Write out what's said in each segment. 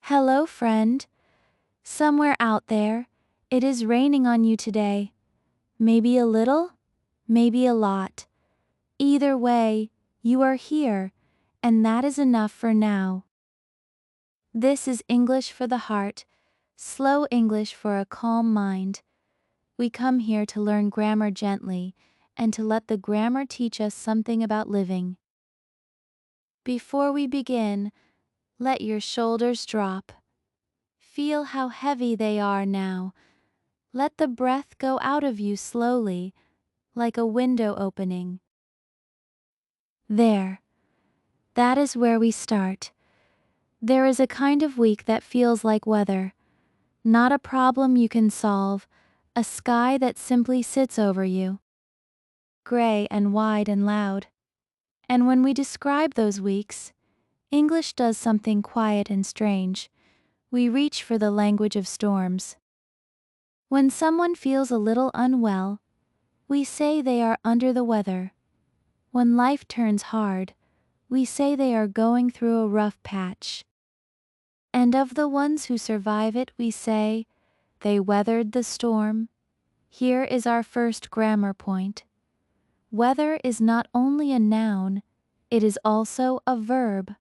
Hello, friend. Somewhere out there, it is raining on you today. Maybe a little, maybe a lot. Either way, you are here, and that is enough for now. This is English for the heart, slow English for a calm mind. We come here to learn grammar gently and to let the grammar teach us something about living. Before we begin, let your shoulders drop. Feel how heavy they are now. Let the breath go out of you slowly, like a window opening. There. That is where we start. There is a kind of week that feels like weather. Not a problem you can solve, a sky that simply sits over you. Gray and wide and loud. And when we describe those weeks, English does something quiet and strange. We reach for the language of storms. When someone feels a little unwell, we say they are under the weather. When life turns hard, we say they are going through a rough patch. And of the ones who survive it, we say, they weathered the storm. Here is our first grammar point. Weather is not only a noun, it is also a verb.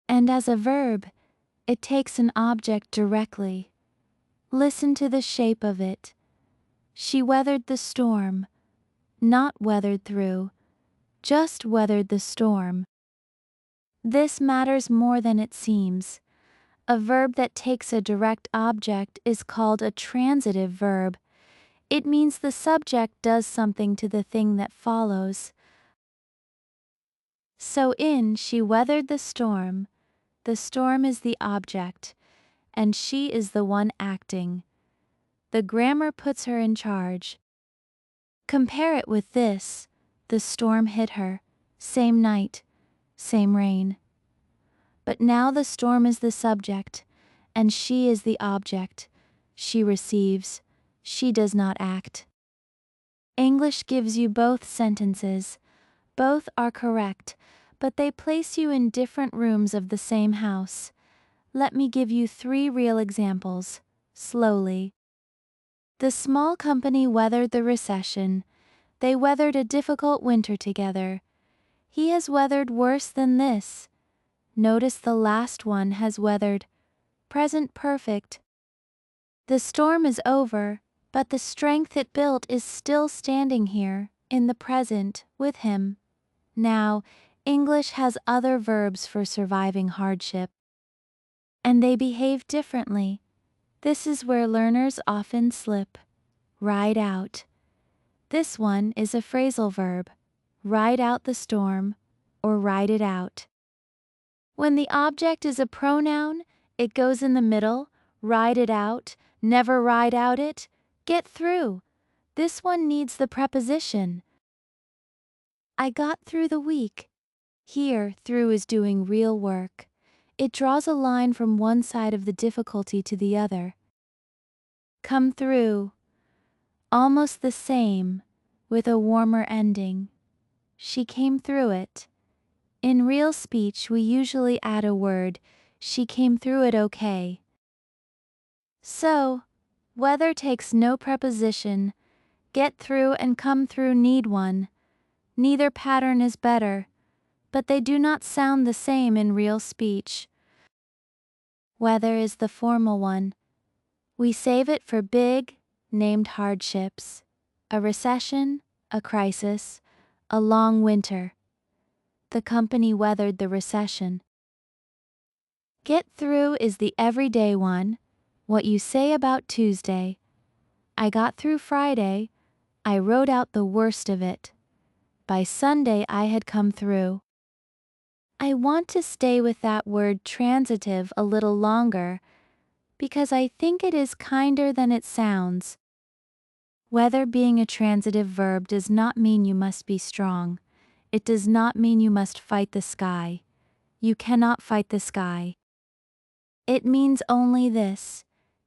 And as a verb, it takes an object directly. Listen to the shape of it. She weathered the storm, not weathered through, just weathered the storm. This matters more than it seems. A verb that takes a direct object is called a transitive verb. It means the subject does something to the thing that follows. So she weathered the storm is the object, and she is the one acting. The grammar puts her in charge. Compare it with this: the storm hit her, same night, same rain. But now the storm is the subject, and she is the object. She receives, she does not act. English gives you both sentences. Both are correct, but they place you in different rooms of the same house. Let me give you 3 real examples, slowly. The small company weathered the recession. They weathered a difficult winter together. He has weathered worse than this. Notice the last one has weathered. Present perfect. The storm is over, but the strength it built is still standing here, in the present, with him. Now, English has other verbs for surviving hardship. And they behave differently. This is where learners often slip. Ride out. This one is a phrasal verb. Ride out the storm, or ride it out. When the object is a pronoun, it goes in the middle. Ride it out, never ride out it, get through. This one needs the preposition. I got through the week. Here, through is doing real work. It draws a line from one side of the difficulty to the other. Come through. Almost the same, with a warmer ending. She came through it. In real speech, we usually add a word. She came through it okay. So, weather takes no preposition. Get through and come through need one. Neither pattern is better, but they do not sound the same in real speech. Weather is the formal one. We save it for big, named hardships. A recession, a crisis, a long winter. The company weathered the recession. Get through is the everyday one. What you say about Tuesday. I got through Friday. I rode out the worst of it. By Sunday I had come through. I want to stay with that word transitive a little longer because I think it is kinder than it sounds. Weather being a transitive verb does not mean you must be strong. It does not mean you must fight the sky. You cannot fight the sky. It means only this: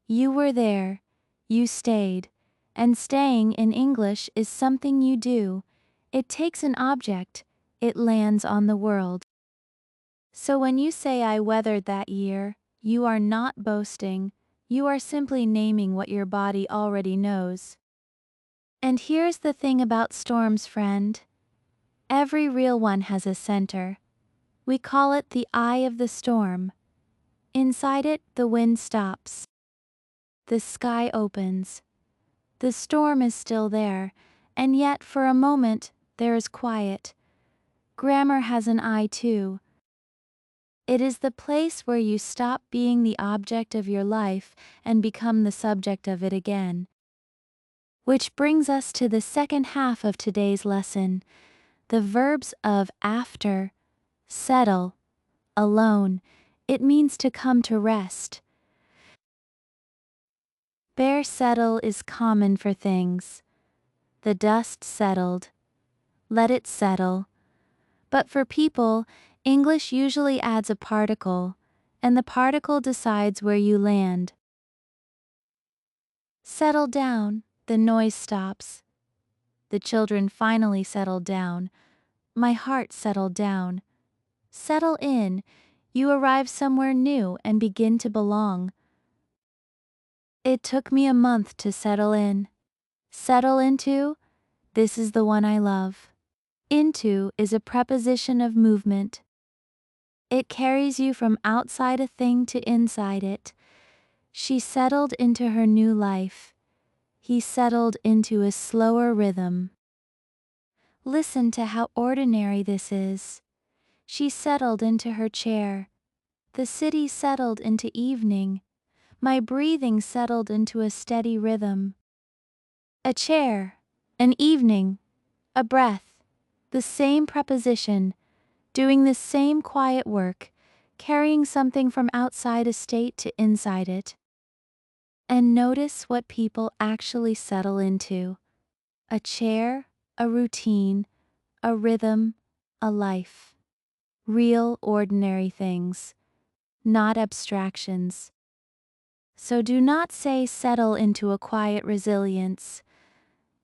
you were there, you stayed, and staying in English is something you do. It takes an object, it lands on the world. So when you say I weathered that year, You are not boasting, you are simply naming what your body already knows. And here's the thing about storms, friend. Every real one has a center. We call it the eye of the storm. Inside it, the wind stops. The sky opens. The storm is still there, and yet for a moment there is quiet. Grammar has an eye too. It is the place where you stop being the object of your life and become the subject of it again. Which brings us to the second half of today's lesson, the verbs of after, settle, alone. It means to come to rest. Bare settle is common for things. The dust settled. Let it settle. But for people, English usually adds a particle, and the particle decides where you land. Settle down, the noise stops. The children finally settled down. My heart settled down. Settle in, you arrive somewhere new and begin to belong. It took me a month to settle in. Settle into, this is the one I love. Into is a preposition of movement. It carries you from outside a thing to inside it. She settled into her new life. He settled into a slower rhythm. Listen to how ordinary this is. She settled into her chair. The city settled into evening. My breathing settled into a steady rhythm. A chair, an evening, a breath, the same preposition, doing the same quiet work, carrying something from outside a state to inside it. And notice what people actually settle into. A chair, a routine, a rhythm, a life. Real, ordinary things, not abstractions. So do not say settle into a quiet resilience.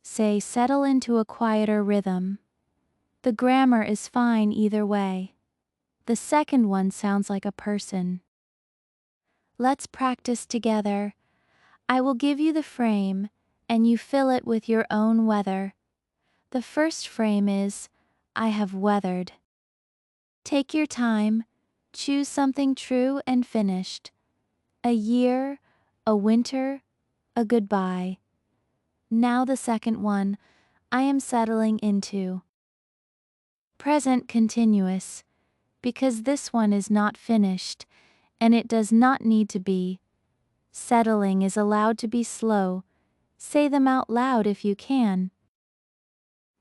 Say settle into a quieter rhythm. The grammar is fine either way. The second one sounds like a person. Let's practice together. I will give you the frame, and you fill it with your own weather. The first frame is, I have weathered. Take your time, choose something true and finished. A year, a winter, a goodbye. Now the second one, I am settling into. Present continuous, because this one is not finished, and it does not need to be. Settling is allowed to be slow. Say them out loud if you can.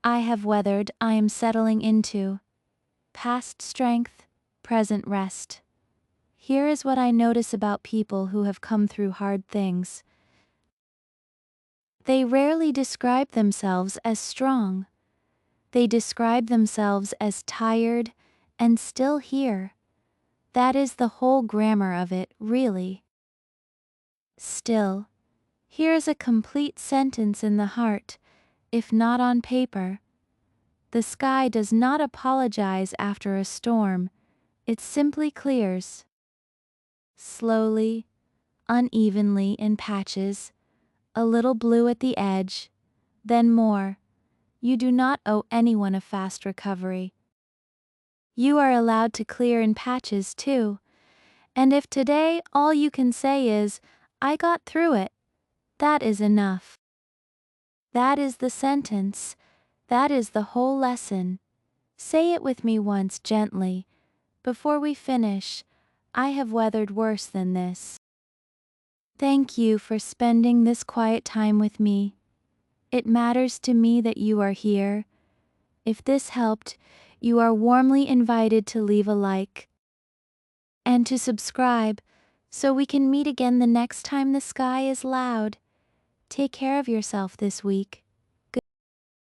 I have weathered, I am settling into. Past strength, present rest. Here is what I notice about people who have come through hard things. They rarely describe themselves as strong. They describe themselves as tired and still here. That is the whole grammar of it, really. Still, here is a complete sentence in the heart, if not on paper. The sky does not apologize after a storm, it simply clears. Slowly, unevenly in patches, a little blue at the edge, then more. You do not owe anyone a fast recovery. You are allowed to clear in patches too, and if today all you can say is, I got through it, that is enough. That is the sentence, that is the whole lesson. Say it with me once gently. Before we finish, I have weathered worse than this. Thank you for spending this quiet time with me. It matters to me that you are here. If this helped, you are warmly invited to leave a like and to subscribe so we can meet again the next time the sky is loud. Take care of yourself this week.